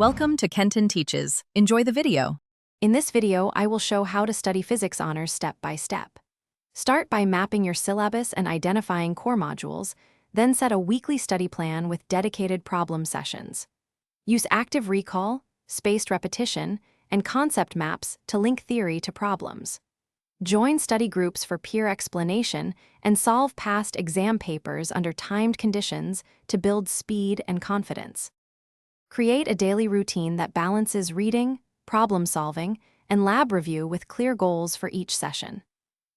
Welcome to Kenton Teaches. Enjoy the video. In this video, I will show how to study physics honors step by step. Start by mapping your syllabus and identifying core modules, then set a weekly study plan with dedicated problem sessions. Use active recall, spaced repetition, and concept maps to link theory to problems. Join study groups for peer explanation and solve past exam papers under timed conditions to build speed and confidence. Create a daily routine that balances reading, problem solving, and lab review with clear goals for each session.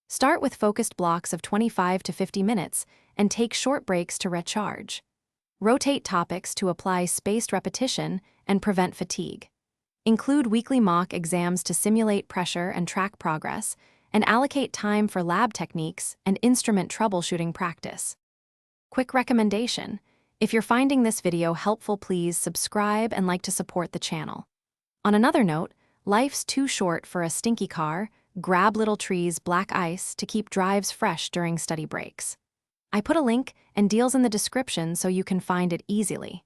Start with focused blocks of 25 to 50 minutes and take short breaks to recharge. Rotate topics to apply spaced repetition and prevent fatigue. Include weekly mock exams to simulate pressure and track progress, and allocate time for lab techniques and instrument troubleshooting practice. Quick recommendation: if you're finding this video helpful, please subscribe and like to support the channel. On another note, life's too short for a stinky car. Grab Little Tree's black ice to keep drives fresh during study breaks. I put a link and deals in the description so you can find it easily.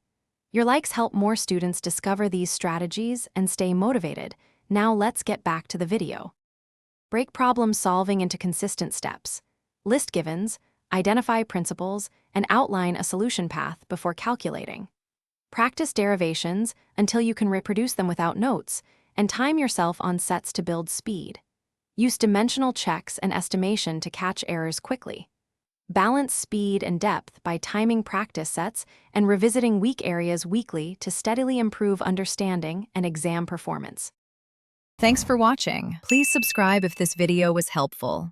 Your likes help more students discover these strategies and stay motivated. Now let's get back to the video. Break problem solving into consistent steps. List givens, identify principles, and outline a solution path before calculating. Practice derivations until you can reproduce them without notes, and time yourself on sets to build speed. Use dimensional checks and estimation to catch errors quickly. Balance speed and depth by timing practice sets and revisiting weak areas weekly to steadily improve understanding and exam performance. Thanks for watching. Please subscribe if this video was helpful.